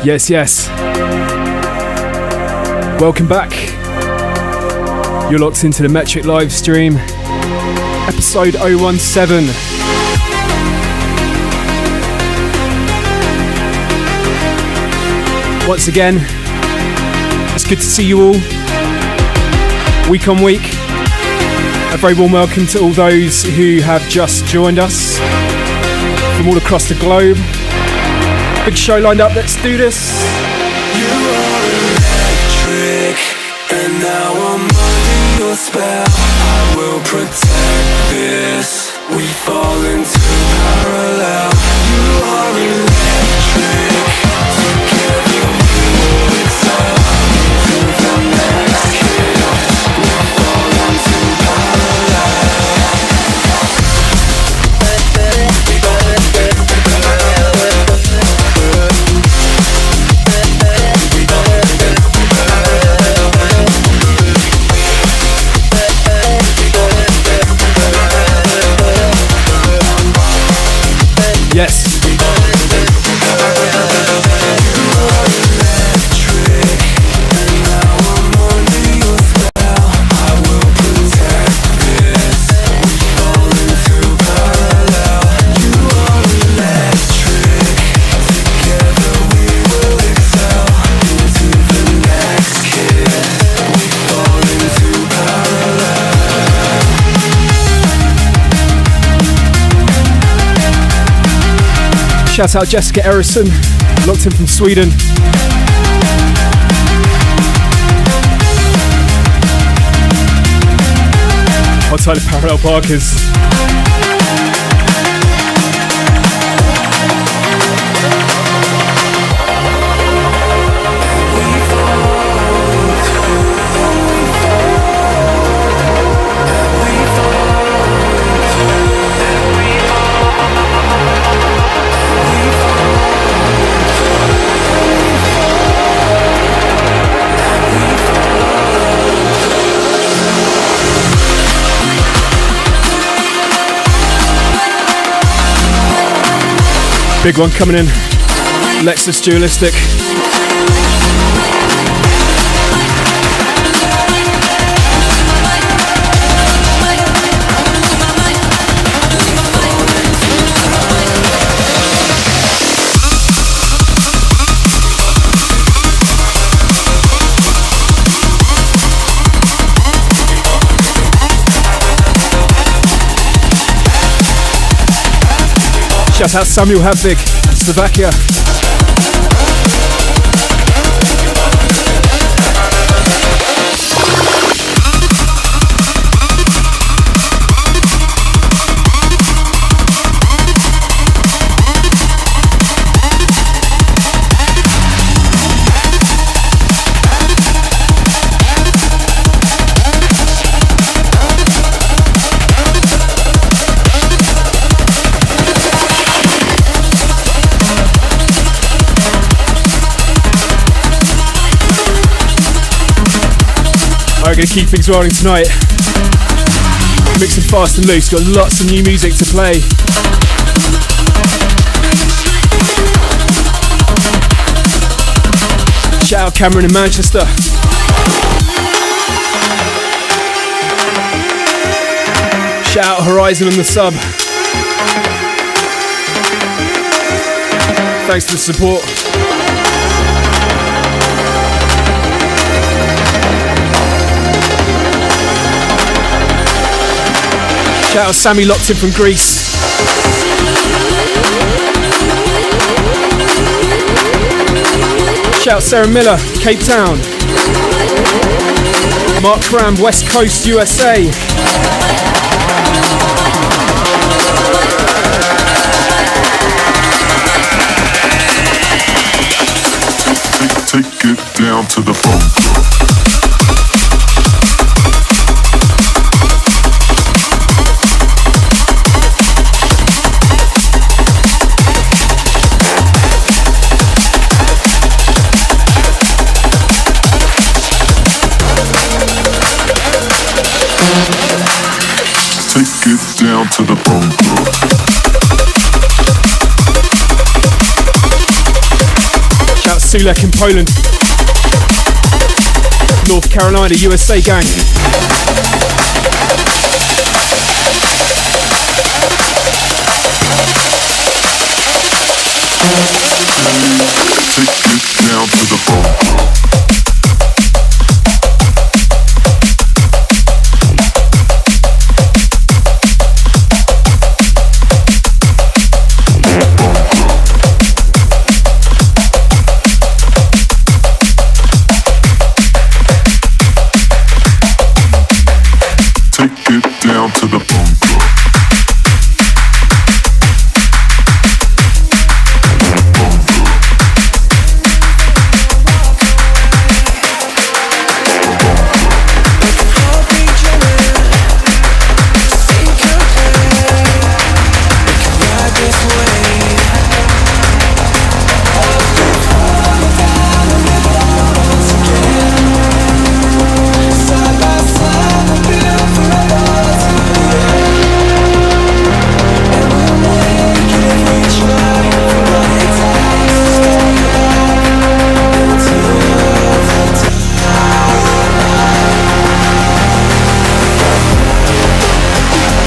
Yes, yes. Welcome back. You're locked into the Metrik live stream, episode 017. Once again, it's good to see you all, week on week. A very warm welcome to all those who have just joined us from all across the globe. Big show lined up, let's do this. You are electric, and now I'm under your spell. I will protect this, we fall into parallel. You are electric, together we will excel. To the next kiss, we fall into parallel. Yes. Shout out Jessica Erison, locked in from Sweden. Outside of Parallel Parkers. Big one coming in, Lexus Dualistic. Shout out Samuel Havvig, Slovakia. We're going to keep things rolling tonight. Mixing fast and loose, got lots of new music to play. Shout out Cameron in Manchester. Shout out Horizon on the sub. Thanks for the support. Shout out Sammy locked in from Greece. Shout out Sarah Miller, Cape Town. Mark Cram, West Coast, USA. Take it down to the bone. Take it down to the bone. Sulek in Poland. North Carolina, USA gang. Take it down to the bone. Down to the bone.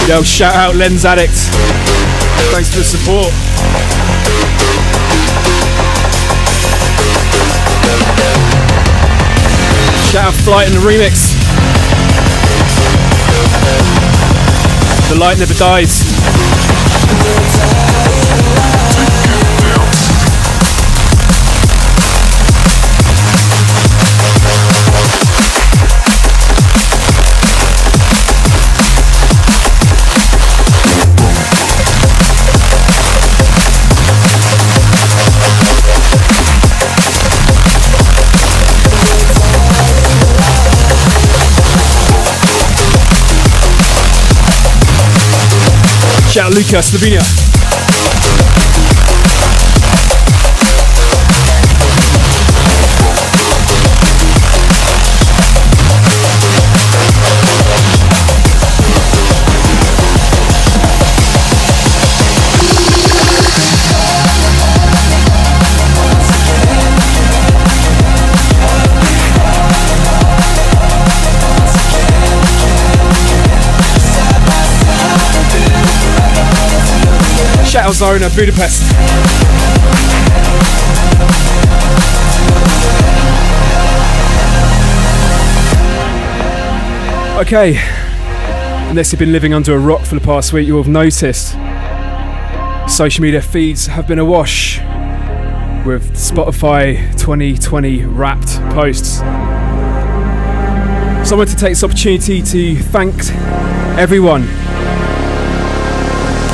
Yo, shout out Lens Addict. Thanks for the support. Shout out Flight and the remix. The light never dies. Shout out Luca, Slovenia. Shout out Zarina, Budapest. Okay, unless you've been living under a rock for the past week, you'll have noticed social media feeds have been awash with Spotify 2020 wrapped posts. So I want to take this opportunity to thank everyone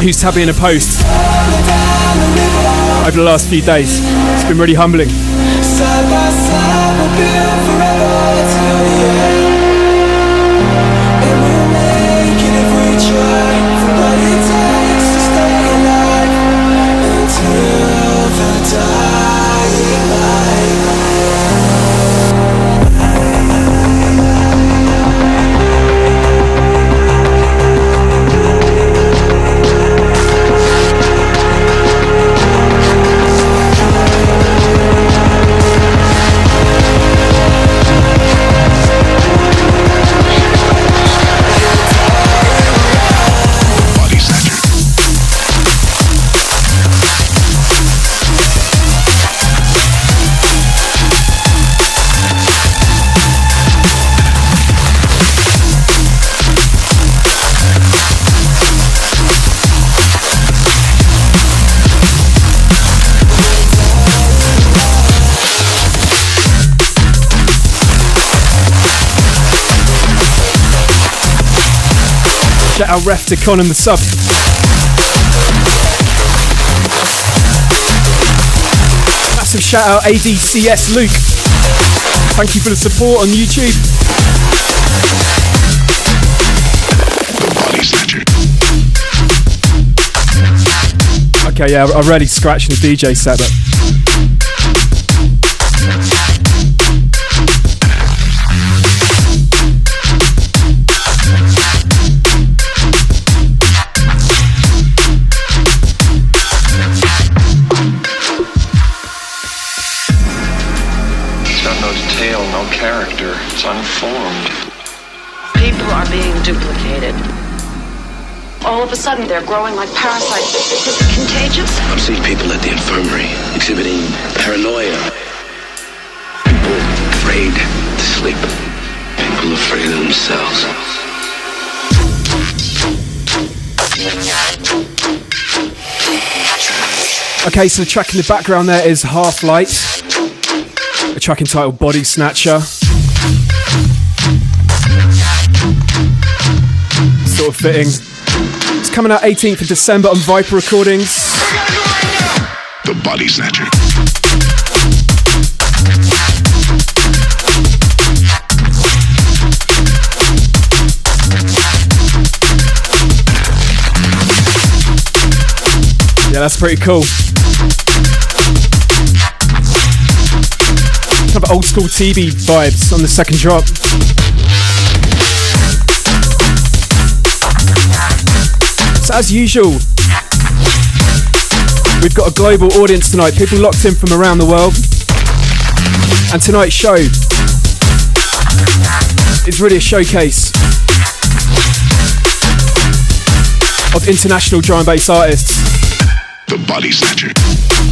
who's tabbing a post over the last few days. It's been really humbling. Side by side, we'll build forever till the end. And we'll make it if we try. For what it takes to stay alive until the dying light. Shout out Ref to Con and the sub. Massive shout out ADCS Luke. Thank you for the support on YouTube. Okay, yeah, I'm really scratching the DJ set, but are being duplicated. All of a sudden, they're growing like parasites. Is it contagious? I'm seeing people at the infirmary exhibiting paranoia. People afraid to sleep. People afraid of themselves. Okay, so the track in the background there is Half Light, a track entitled Body Snatcher. Sort of fitting. It's coming out 18th of December on Viper Recordings. The Body Snatcher. Yeah, that's pretty cool. Kind of old school TV vibes on the second drop. So as usual, we've got a global audience tonight, people locked in from around the world. And tonight's show is really a showcase of international drum and bass artists. The Body Snatcher.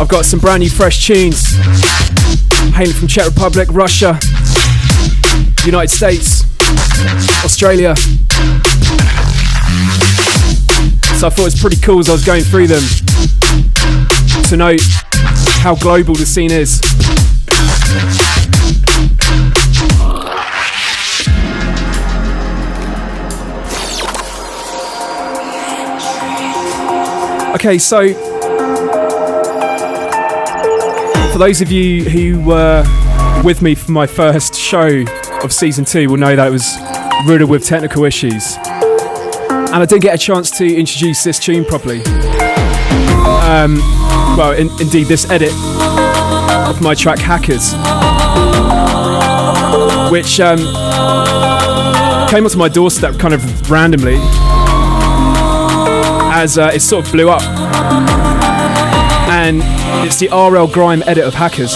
I've got some brand new fresh tunes hailing from Czech Republic, Russia, United States, Australia. So I thought it was pretty cool as I was going through them to note how global the scene is. Okay, so for those of you who were with me for my first show of season 2 will know that it was riddled with technical issues. And I didn't get a chance to introduce this tune properly. Indeed, this edit of my track Hackers, which came onto my doorstep kind of randomly as it sort of blew up. And it's the RL Grime edit of Hackers.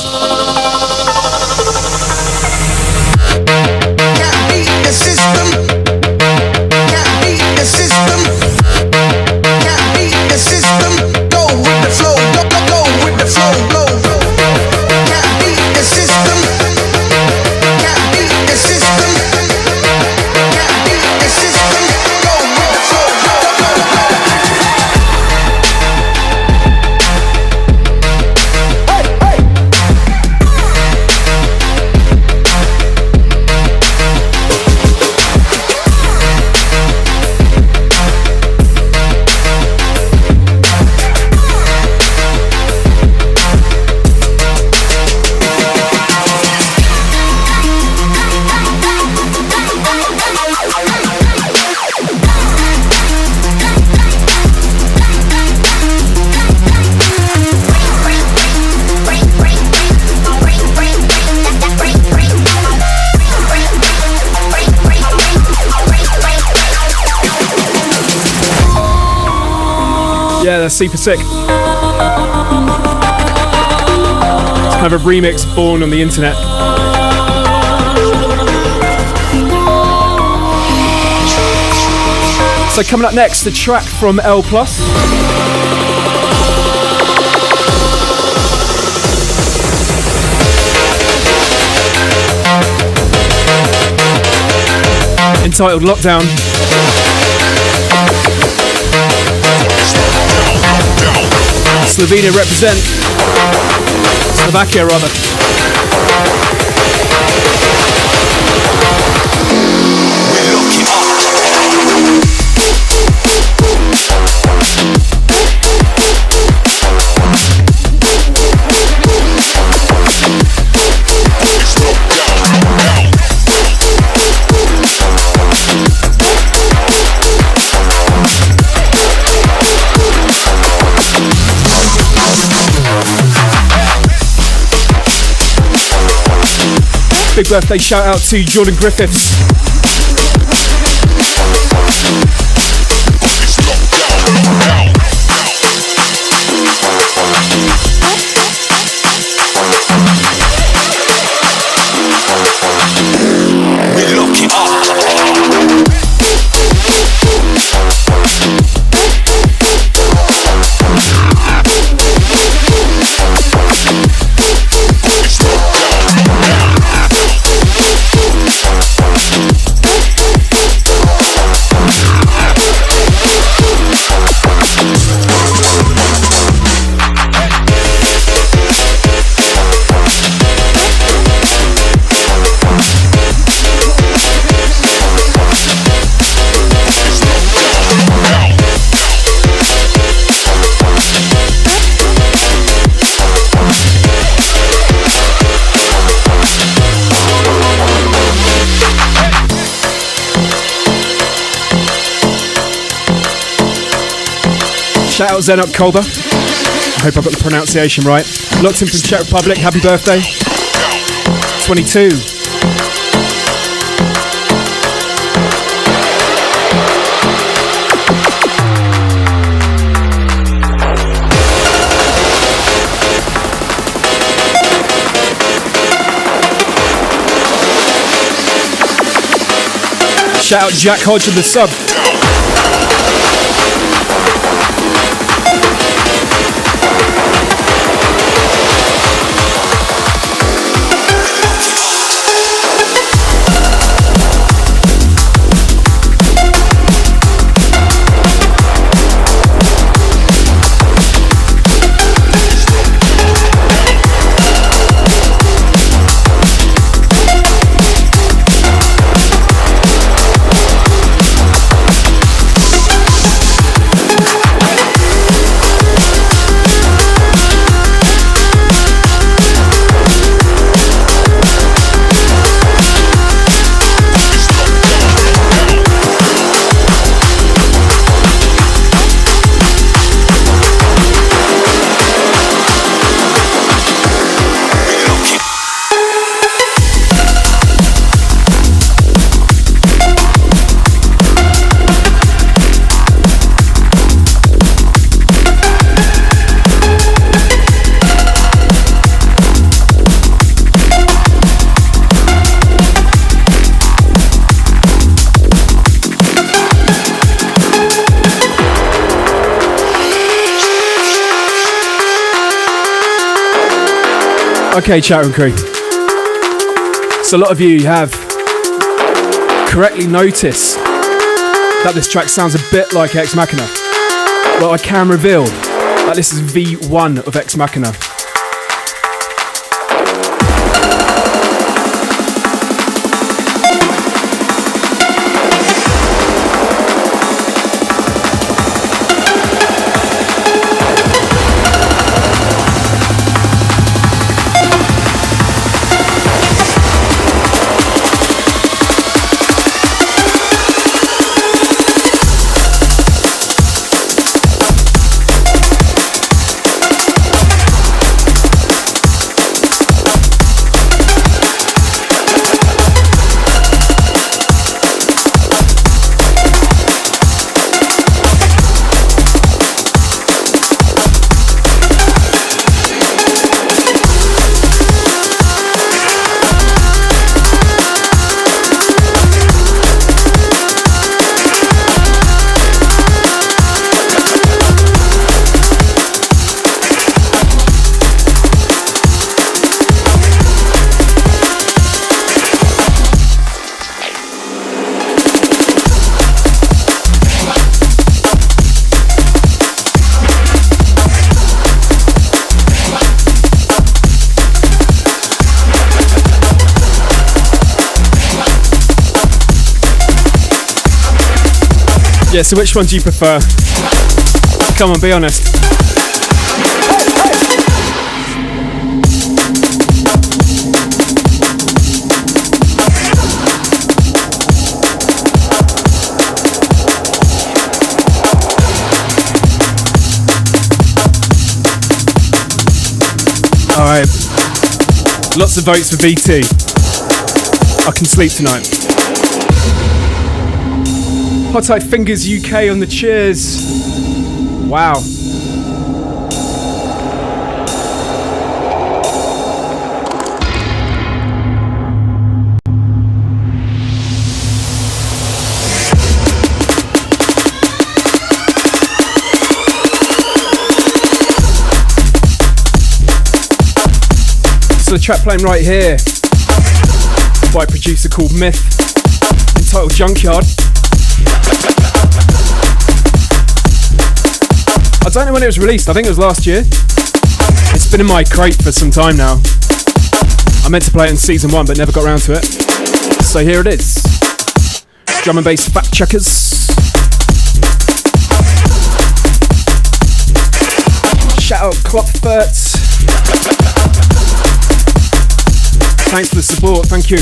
Yeah, that's super sick. It's kind of a remix born on the internet. So coming up next, the track from L+. Entitled Lockdown. Slovenia represent. Slovakia rather. Big birthday shout out to Jordan Griffiths. Shout out Zen Up Calder. I hope I got the pronunciation right. Locked in from Czech Republic. Happy birthday. 22. Shout out Jack Hodge in the sub. Okay, chat room crew. So a lot of you have correctly noticed that this track sounds a bit like Ex Machina. Well, I can reveal that this is V1 of Ex Machina. Yeah, so which one do you prefer? Come on, be honest. Alright. Lots of votes for VT. I can sleep tonight. Hot Tight Fingers UK on the cheers. Wow. So the track playing right here by a producer called Myth, entitled Junkyard. I don't know when it was released, I think it was last year. It's been in my crate for some time now. I meant to play it in season 1 but never got around to it. So here it is. Drum and bass fact checkers. Shout out Klute. Thanks for the support, thank you.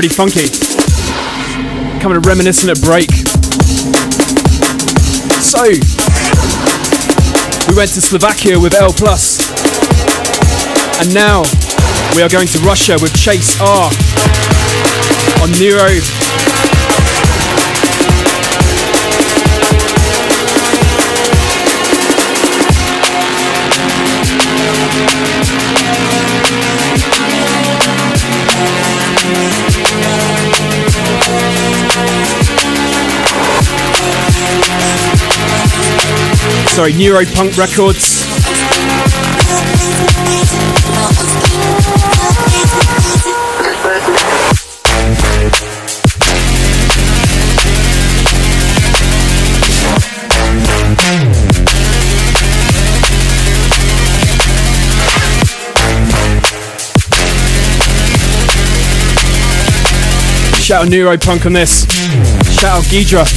really funky. Kind of reminiscent of break. So, we went to Slovakia with L+. And now, we are going to Russia with Chase R on Neuro. Sorry, Neuropunk Records. Shout out Neuropunk on this. Shout out Ghidra.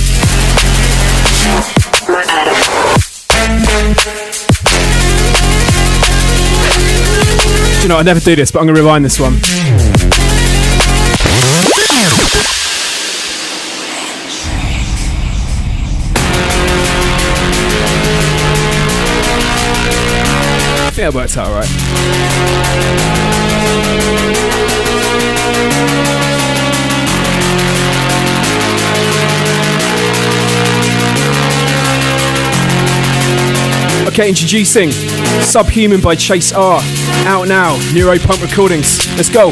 You know, I never do this, but I'm going to rewind this one. I think that worked out alright. Okay, introducing Subhuman by Chase R. Out now, Neuropunk Recordings. Let's go.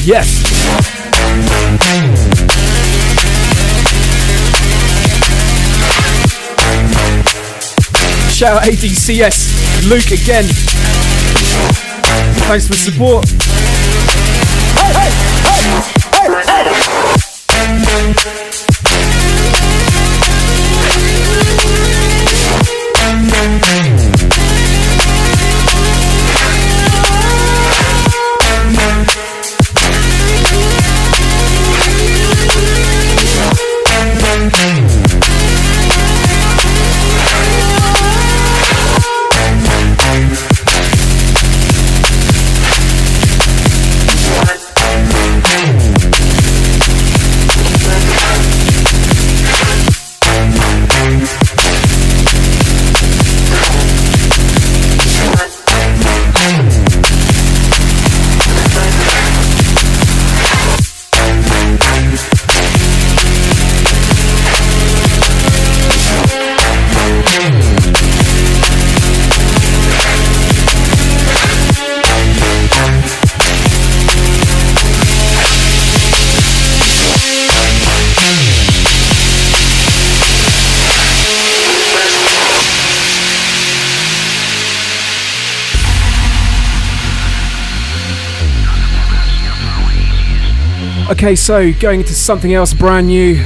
Yes. Shout out ADCS, Luke again. Thanks for the support. Hey, hey, hey, hey, hey. Okay, so going into something else brand new.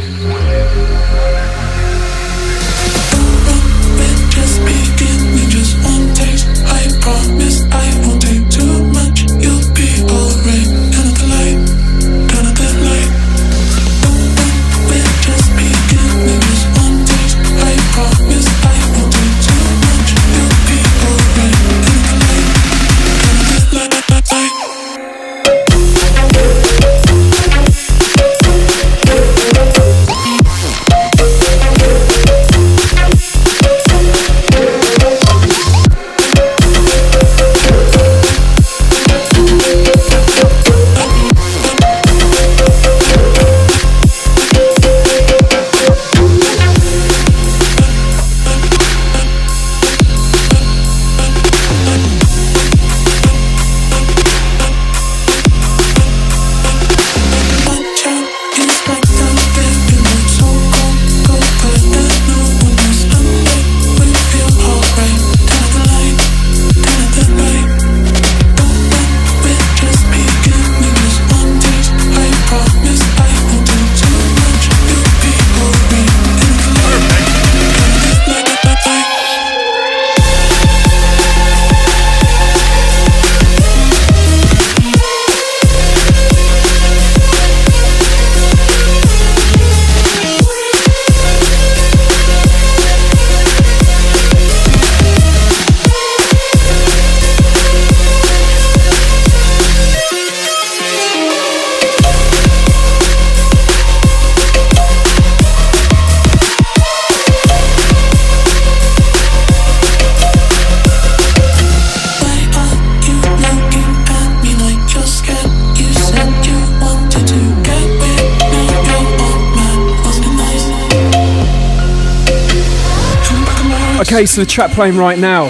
Okay, so the track playing right now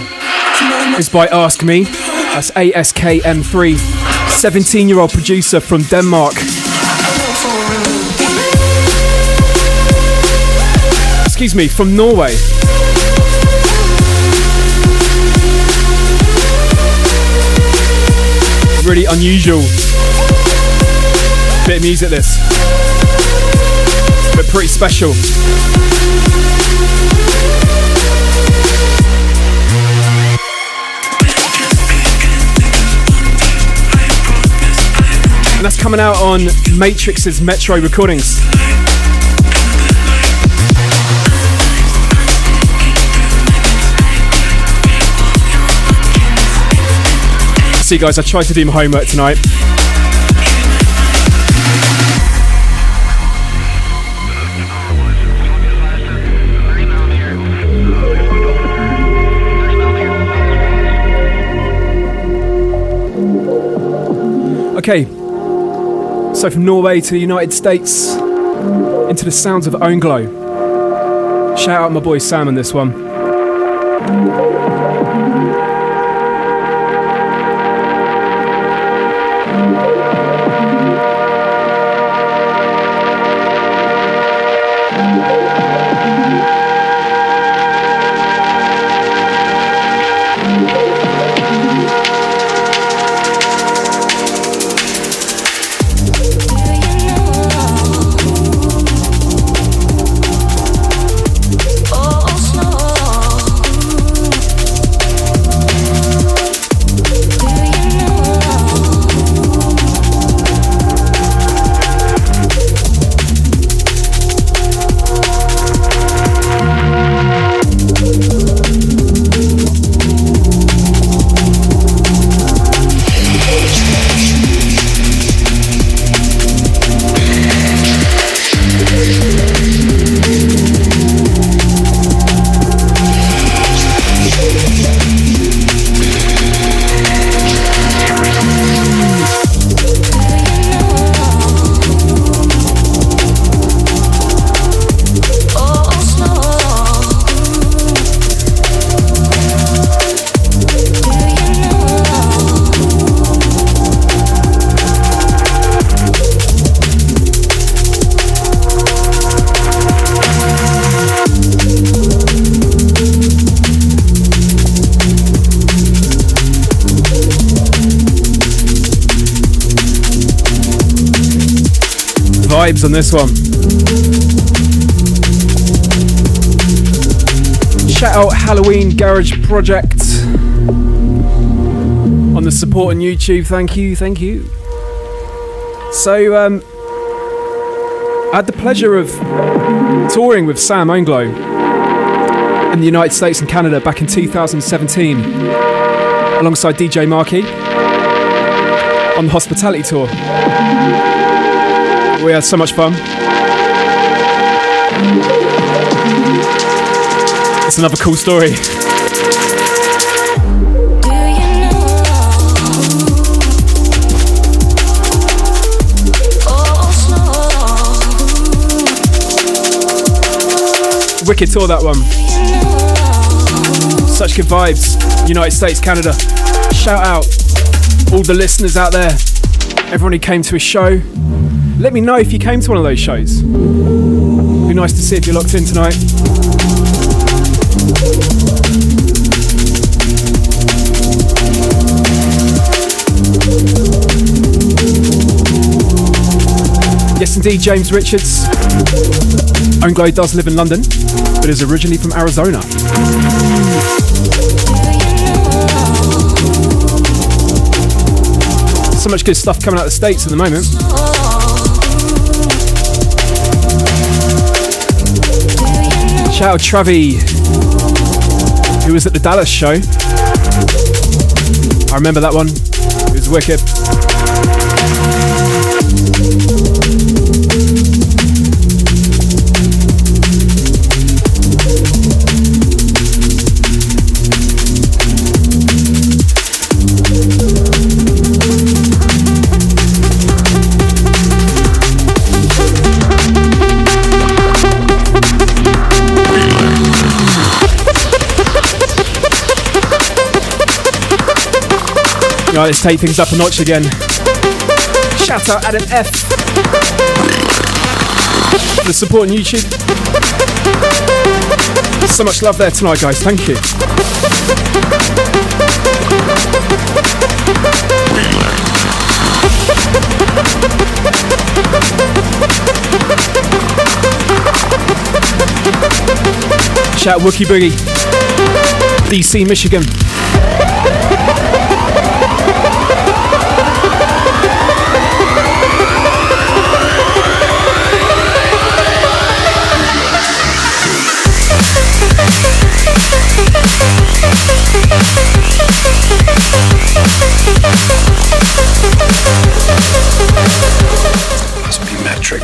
is by Ask Me. That's ASKM3, 17-year-old producer from Denmark. Excuse me, from Norway. Really unusual bit of music, this, but pretty special. And that's coming out on Metrik's Metro Recordings. See guys, I tried to do my homework tonight. Okay, so from Norway to the United States, into the sounds of Ownglow. Shout out my boy Sam on this one. Phibes on this one. Shout out Halloween Garage Project on the support on YouTube. Thank you, thank you. So I had the pleasure of touring with Sam Ownglow in the United States and Canada back in 2017 alongside DJ Markey on the hospitality tour. We had so much fun. It's another cool story. Wicked tour, that one. Such good vibes. United States, Canada. Shout out all the listeners out there. Everyone who came to a show. Let me know if you came to one of those shows. Be nice to see if you're locked in tonight. Yes, indeed, James Richards. Ownglow does live in London, but is originally from Arizona. So much good stuff coming out of the States at the moment. Shout out Travi, who was at the Dallas show. I remember that one. It was wicked. Right, let's take things up a notch again. Shout out Adam F for the support on YouTube. So much love there tonight, guys. Thank you. Shout out Wookie Boogie, DC, Michigan. Must be Metrik.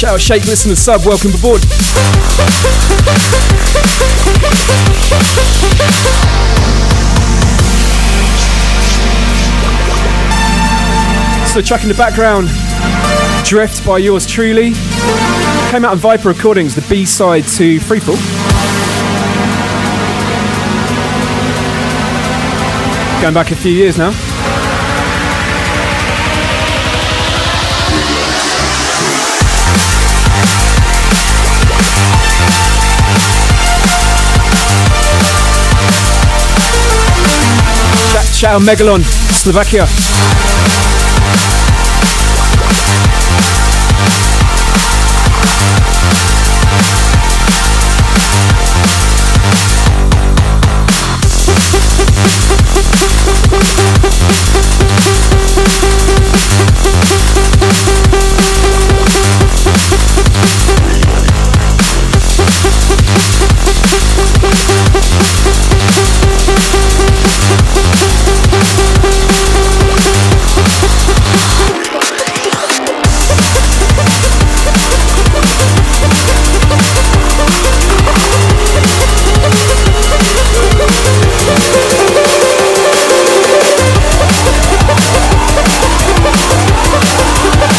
Shout out Shake, Listen Sub, welcome aboard. So the track in the background, Drift by yours truly. Came out on Viper Recordings, the B-side to Freefall. Going back a few years now. Shout out Megalon, Slovakia.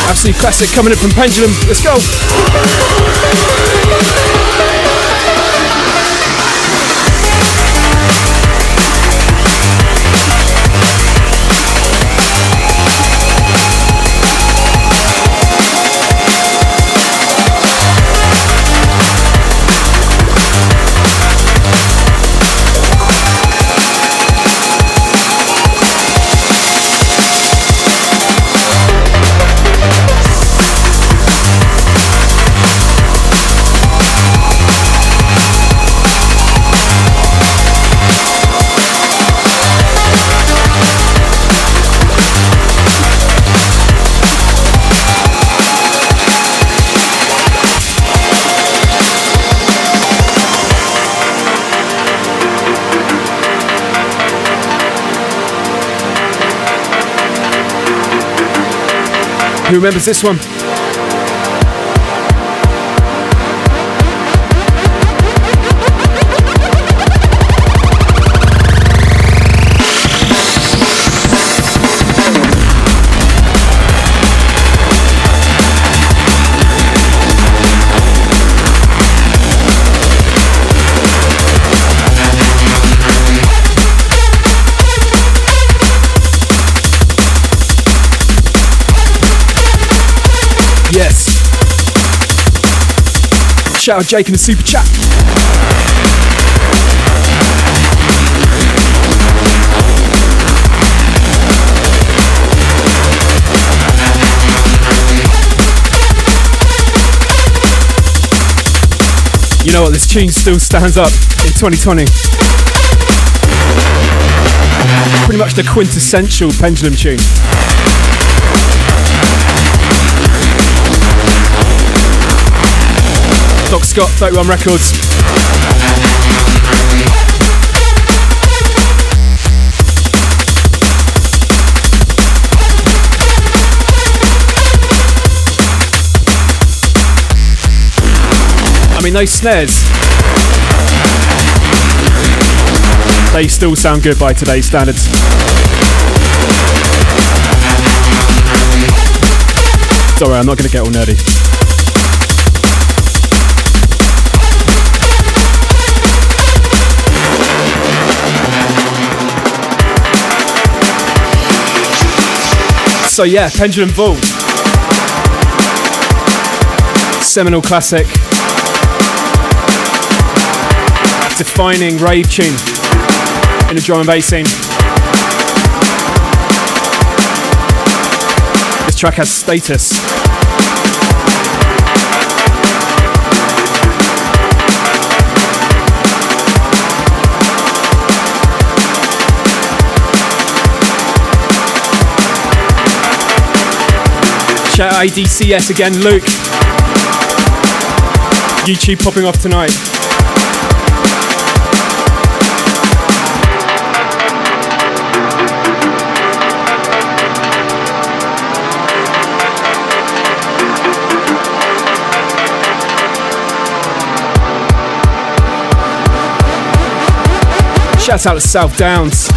Absolute classic coming in from Pendulum. Let's go. Who remembers this one? Yes. Shout out Jake in the super chat. You know what, this tune still stands up in 2020. Pretty much the quintessential Pendulum tune. Doc Scott, 31 Records. mean, those snares, they still sound good by today's standards. Don't worry, I'm not going to get all nerdy. So yeah, Pendulum Vault. Seminal classic. Defining rave tune in the drum and bass scene. This track has status. Shout out ADCS again, Luke. YouTube popping off tonight. Shout out to South Downs.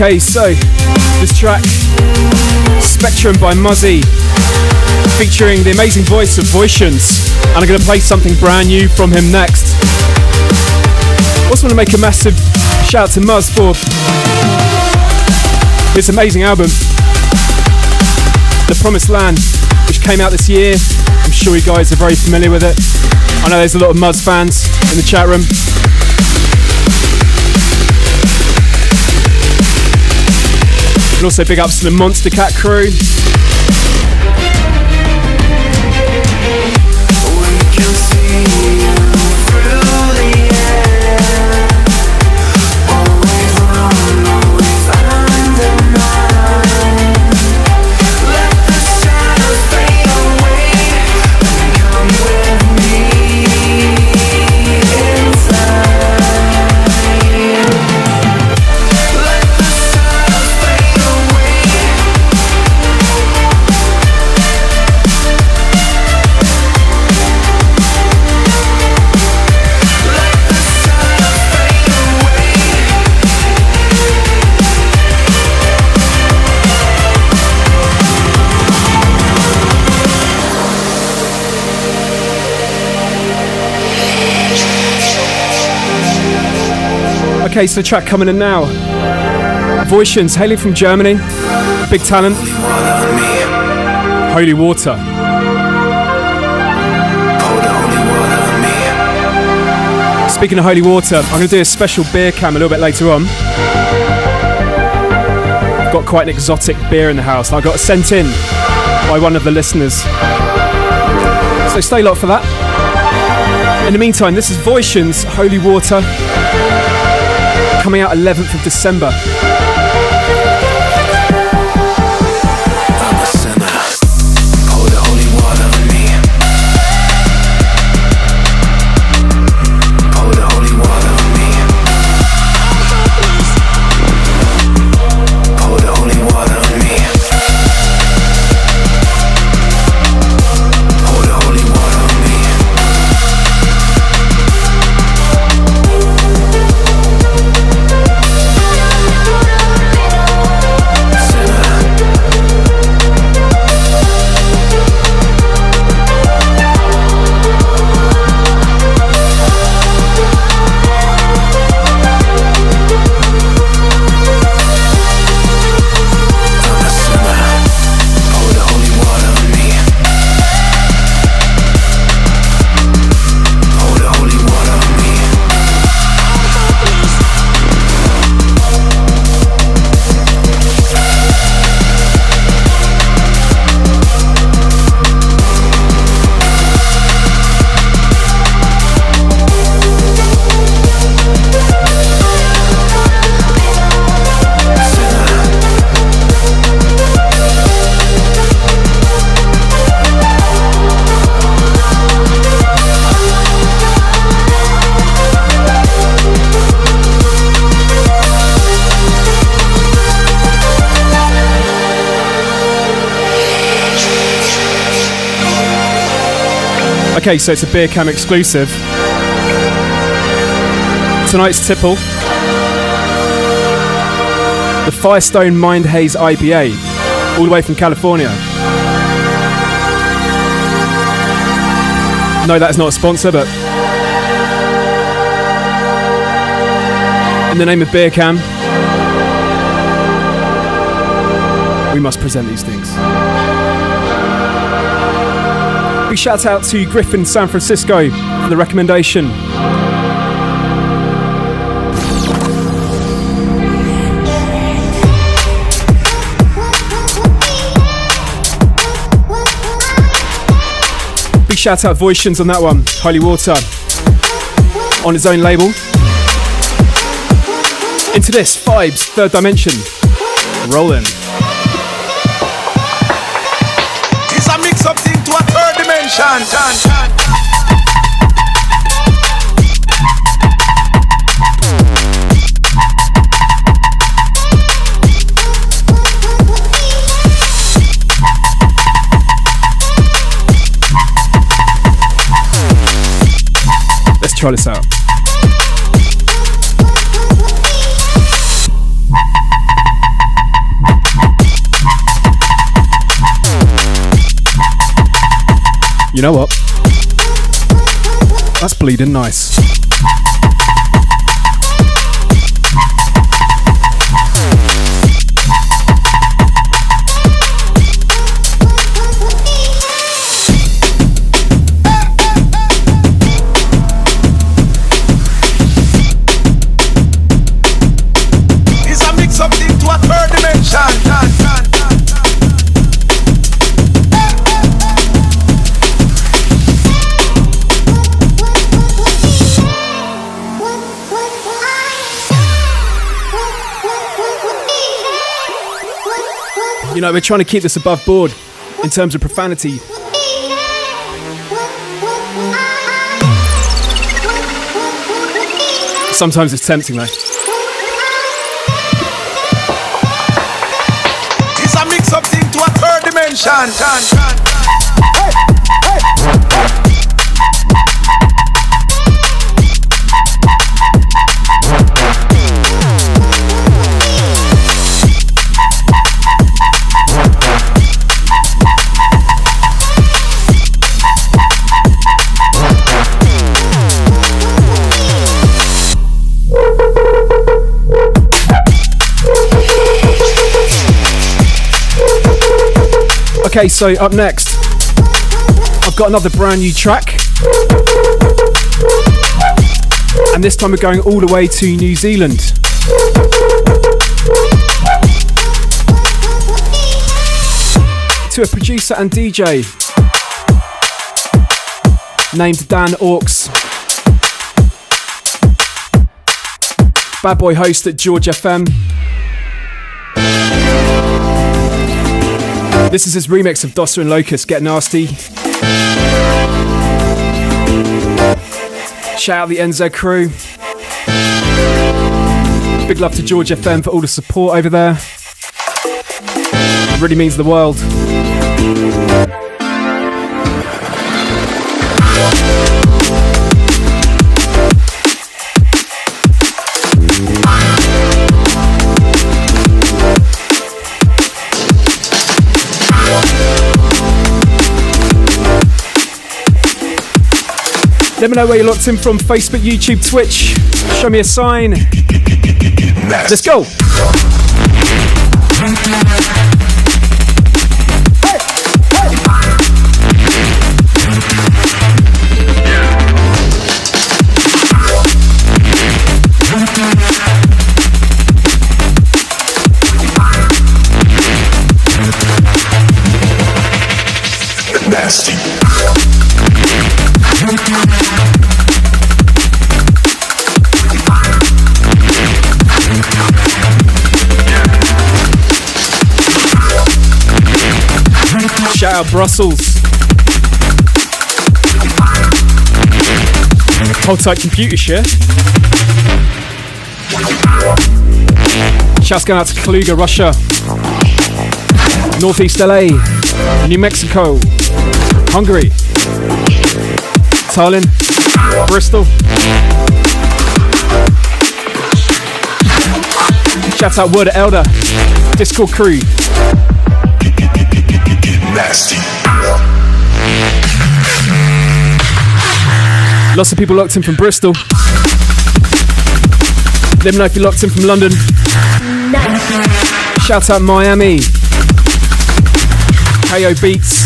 Okay, so this track, Spectrum by Muzzy, featuring the amazing voice of Voicians, and I'm going to play something brand new from him next. Also want to make a massive shout out to Muzz for this amazing album, The Promised Land, which came out this year. I'm sure you guys are very familiar with it. I know there's a lot of Muzz fans in the chat room. And also big ups to the Monster Cat crew. See you through the air. Okay, so the track coming in now. Voicians, hailing from Germany. Big talent. Holy Water. Speaking of holy water, I'm going to do a special beer cam a little bit later on. I've got quite an exotic beer in the house. I got sent in by one of the listeners. So stay locked for that. In the meantime, this is Voicians, Holy Water, coming out 11th of December. Okay, so it's a Beer Cam exclusive. Tonight's tipple, the Firestone Mind Haze IPA, all the way from California. No, that's not a sponsor, but in the name of Beer Cam, we must present these things. Big shout out to Griffin San Francisco for the recommendation. Big shout out Voicians on that one. Holy Water on his own label. Into this, Phibes, Third Dimension. Rolling. It's a mix up thing to a third dimension. Let's try this out. You know what? That's bleeding nice. It's a mix up thing to a third dimension. You know, we're trying to keep this above board in terms of profanity. Sometimes it's tempting though. It's a mix up thing to a third dimension. Okay, so up next, I've got another brand new track. And this time we're going all the way to New Zealand. To a producer and DJ named Dan Orks. Bad boy host at George FM. This is his remix of Dossa Locuzzed, Get Nasty. Shout out the NZ crew. Big love to George FM for all the support over there. It really means the world. Let me know where you're locked in from. Facebook, YouTube, Twitch. Show me a sign. Let's go. Nasty. Shout out Brussels. Hold tight computer share. Shouts going out to Kaluga, Russia. Northeast LA. New Mexico. Hungary. Tallinn. Bristol. Shout out Word Elder. Discord crew. Nasty. Lots of people locked in from Bristol. Let me know if you're locked in from London. Nice. Shout out Miami. KO Beats.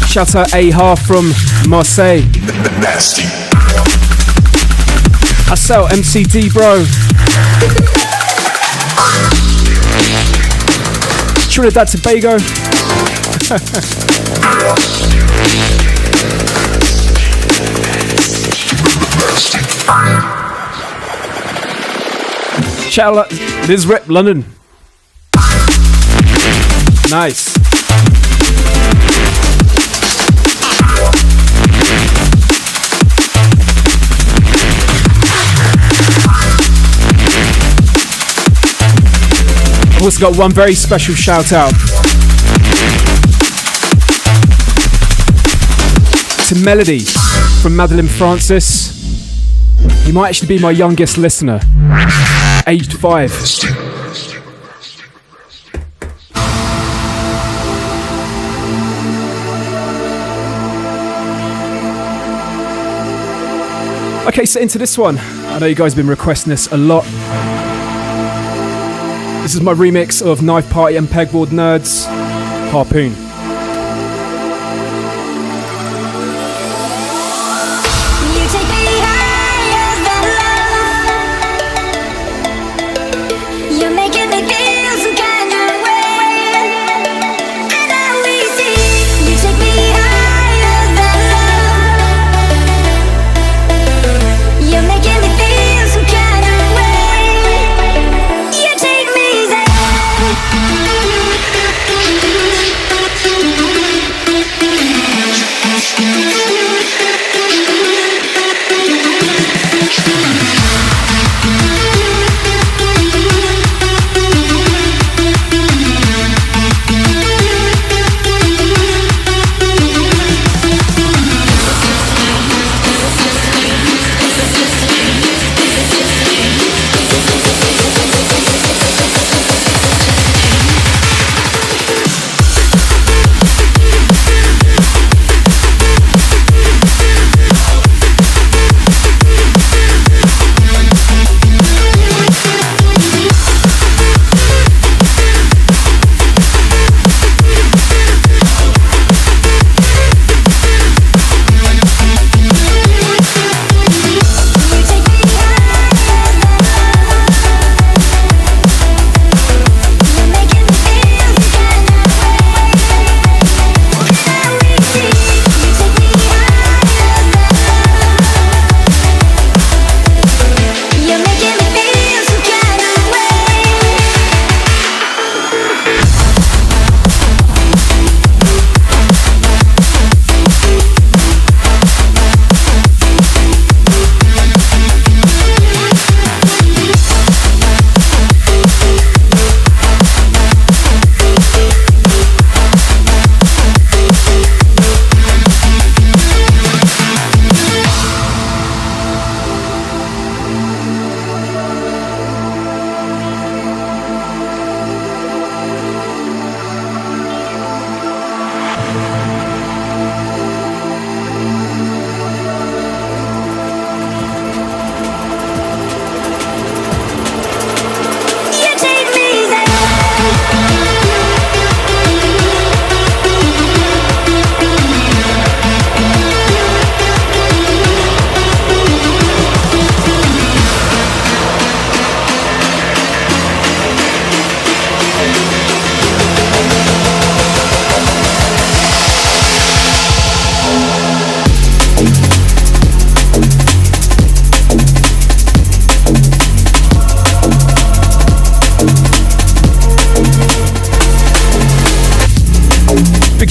Shout out A-Half from Marseille. Nasty. I sell MCD, bro. Trinidad Tobago. Shout out Liz Rep, London. Nice. I've also got one very special shout out to Melody from Madeleine Francis. He might actually be my youngest listener, aged 5. Okay, so into this one. I know you guys have been requesting this a lot. This is my remix of Knife Party and Pegboard Nerds, Harpoon.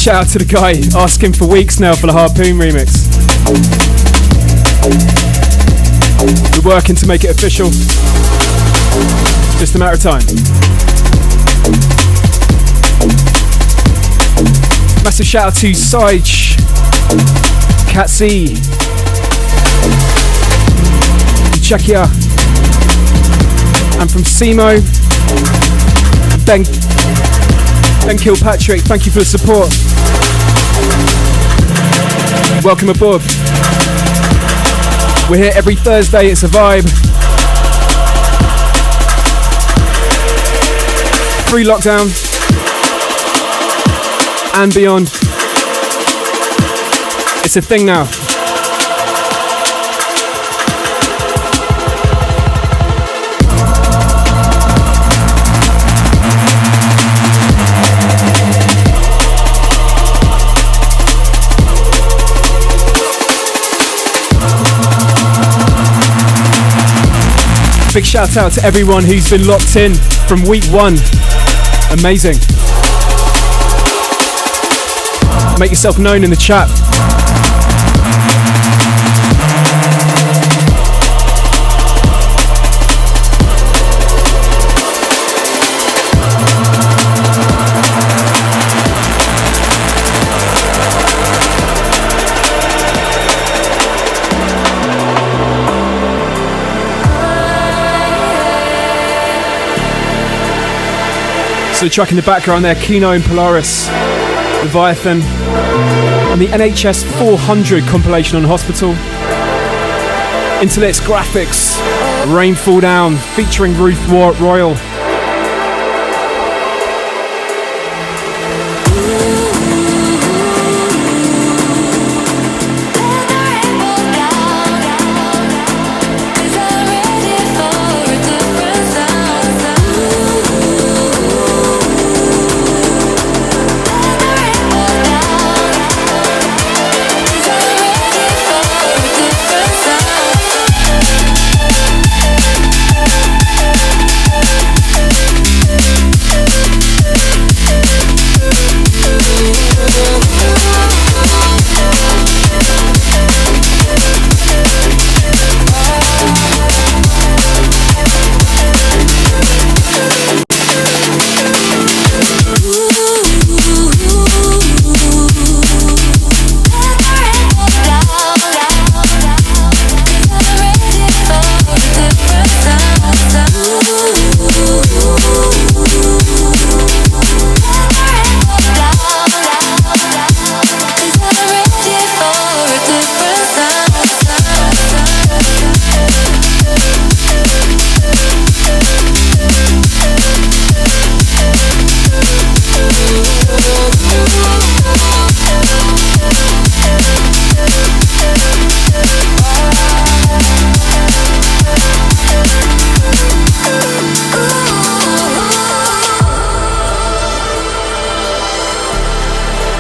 shout out to the guy asking for weeks now for the Harpoon remix. We're working to make it official. Just a matter of time. Massive shout out to Sage, Katsy, Czechia, and from Simo, Ben Kilpatrick, thank you for the support. Welcome aboard. We're here every Thursday, it's a vibe. Pre-lockdown and beyond. It's a thing now. Big shout out to everyone who's been locked in from week one. Amazing. Make yourself known in the chat. So the track in the background there, Kino and Polaris, Leviathan, and the NHS 400 compilation on Hospital. Intellect's graphics, Rain Fall Down, featuring Ruth Royal.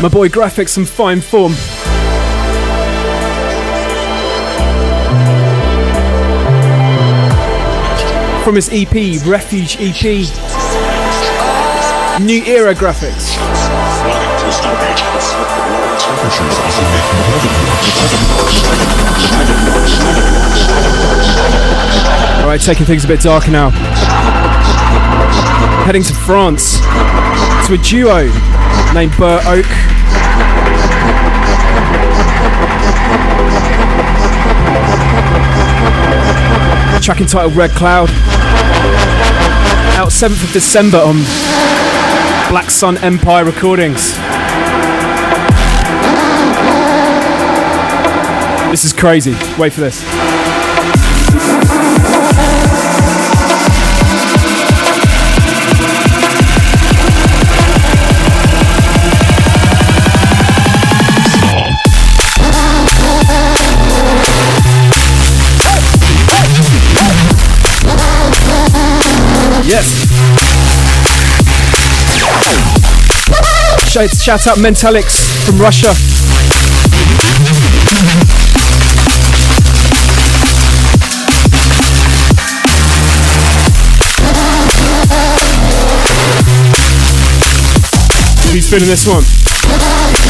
My boy Graphics in fine form. From his EP, Refuge EP, New Era Graphics. Alright, taking things a bit darker now. Heading to France, to a duo named Burr Oak. Track entitled Red Cloud. Out 7th of December on Black Sun Empire Recordings. This is crazy. Wait for this. Yes. Shout out Mentalix from Russia. Who's feeling this one?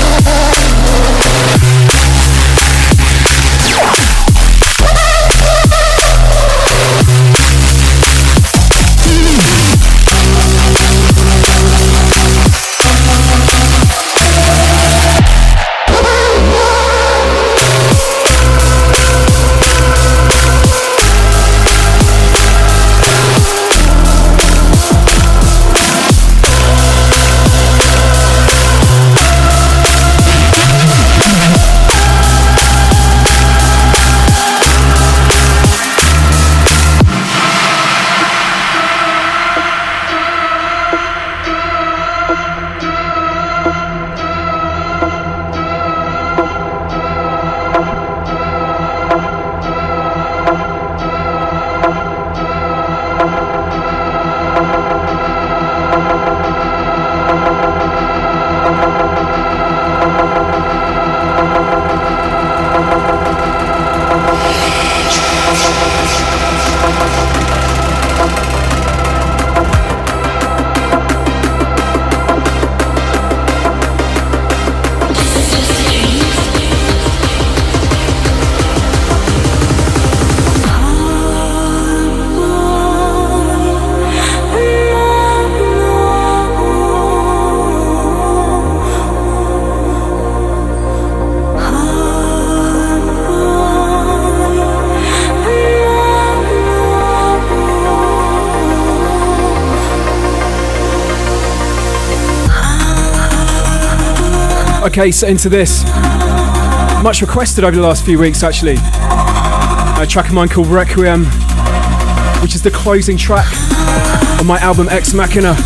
Okay, so into this. Much requested over the last few weeks, actually. A track of mine called Requiem, which is the closing track on my album Ex Machina.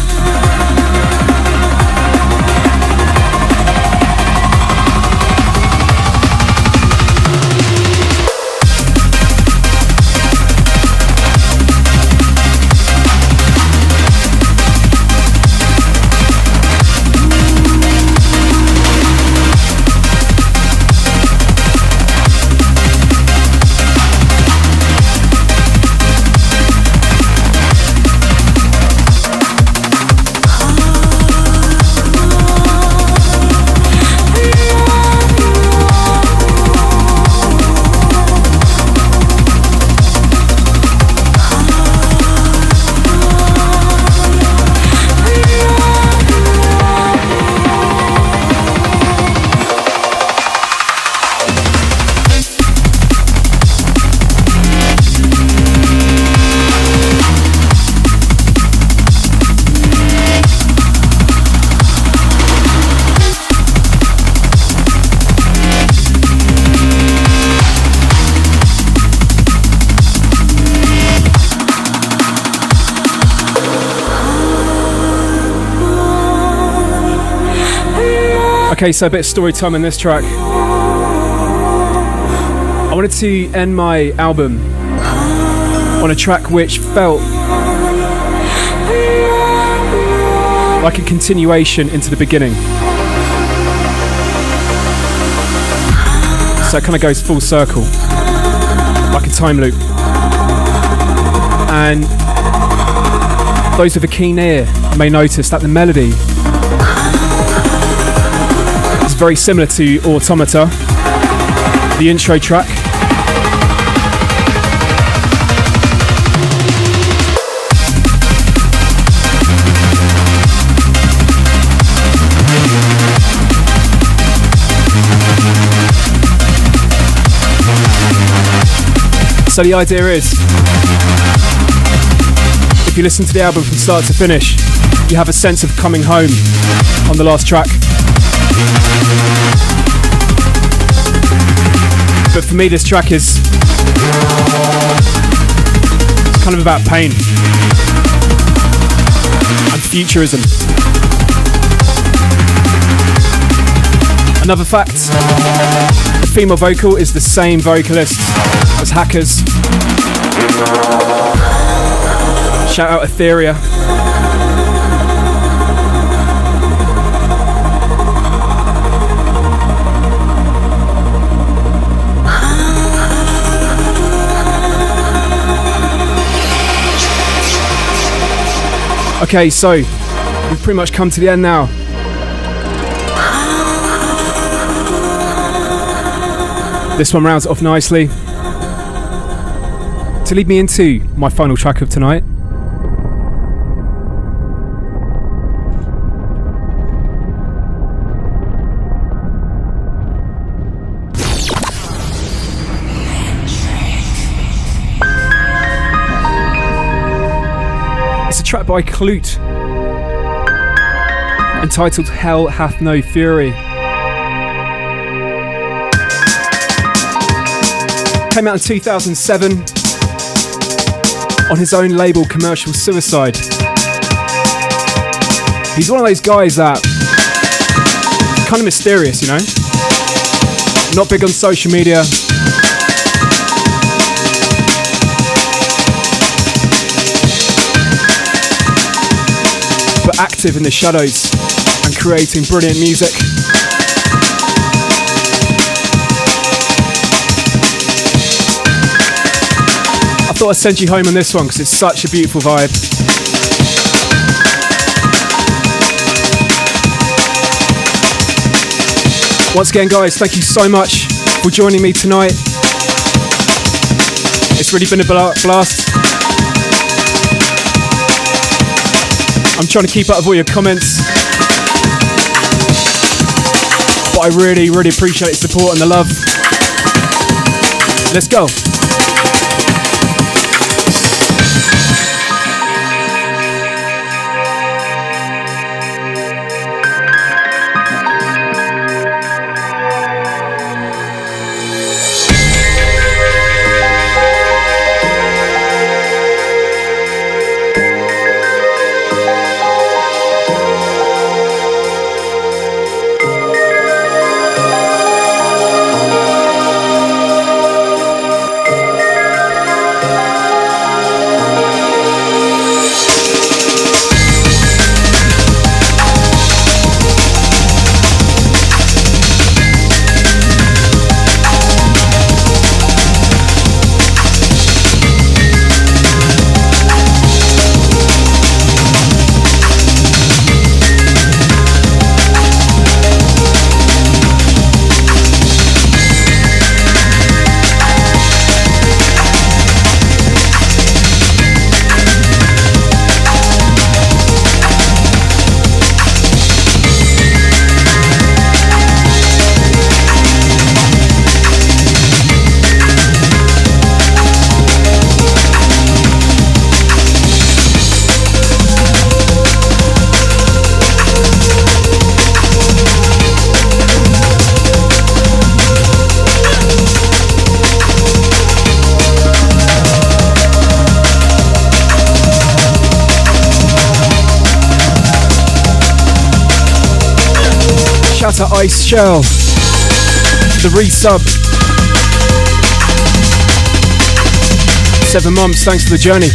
Okay, so a bit of story time in this track. I wanted to end my album on a track which felt like a continuation into the beginning. So it kind of goes full circle, like a time loop. And those with a keen ear may notice that the melody very similar to Automata, the intro track. So the idea is, if you listen to the album from start to finish, you have a sense of coming home on the last track. But for me, this track is kind of about pain and futurism. Another fact, the female vocal is the same vocalist as Hackers. Shout out Etheria. Okay, so we've pretty much come to the end now. This one rounds it off nicely to lead me into my final track of tonight. It's a track by Klute entitled Hell Hath No Fury. Came out in 2007 on his own label Commercial Suicide. He's one of those guys that kind of mysterious, you know? Not big on social media. But active in the shadows and creating brilliant music. I thought I'd send you home on this one because it's such a beautiful vibe. Once again, guys, thank you so much for joining me tonight. It's really been a blast. I'm trying to keep up with all your comments, but I really, really appreciate the support and the love. Let's go. to Ice Shell, the resub. 7 months, thanks for the journey.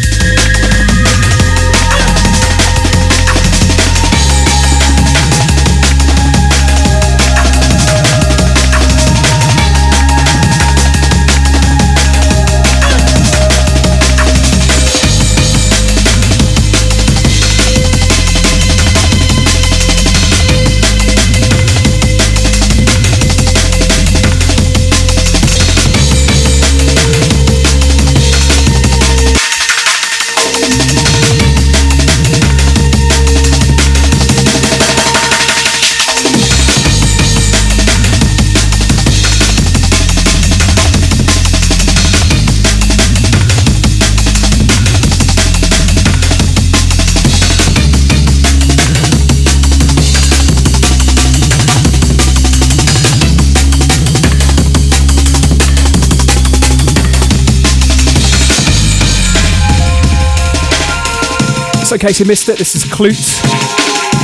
In case you missed it, this is Klute,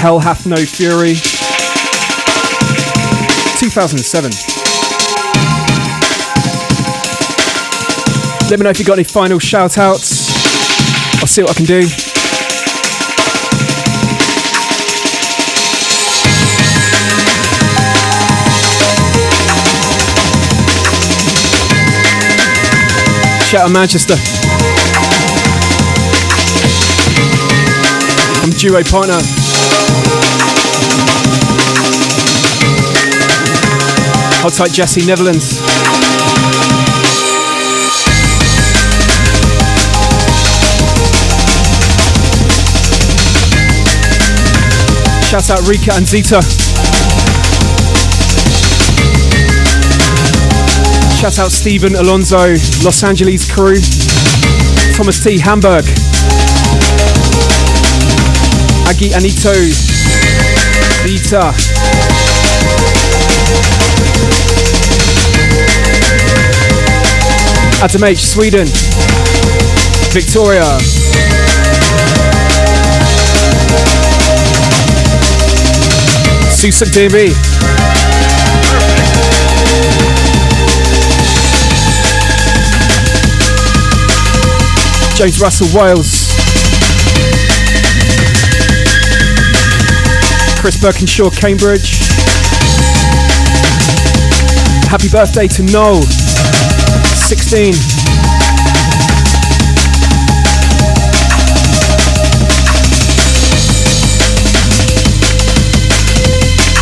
Hell Hath No Fury, 2007. Let me know if you got any final shout outs. I'll see what I can do. Shout out Manchester. From duo partner. Hold tight, Jesse, Netherlands. Shout out Rika and Zita. Shout out Stephen Alonso, Los Angeles crew. Thomas T, Hamburg. Aggie Anito, Vita. Adam H, Sweden. Victoria. Susuk DB. James Russell, Wales. Chris Birkinshaw, Cambridge. Happy birthday to Noel, 16.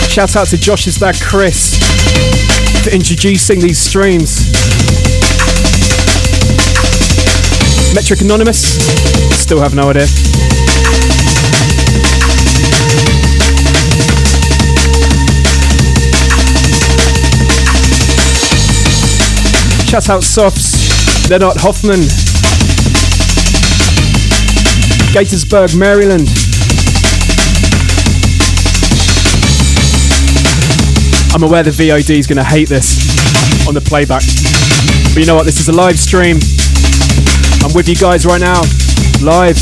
Shout out to Josh's dad, Chris, for introducing these streams. Metrik Anonymous, still have no idea. Shout out Softs, Leonard Hoffman, Gaithersburg, Maryland. I'm aware the VOD is going to hate this on the playback, but you know what, this is a live stream. I'm with you guys right now, live.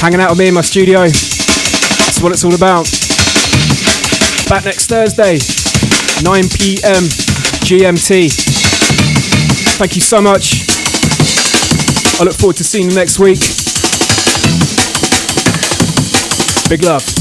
Hanging out with me in my studio. That's what it's all about. Back next Thursday, 9 p.m. GMT. Thank you so much. I look forward to seeing you next week. Big love.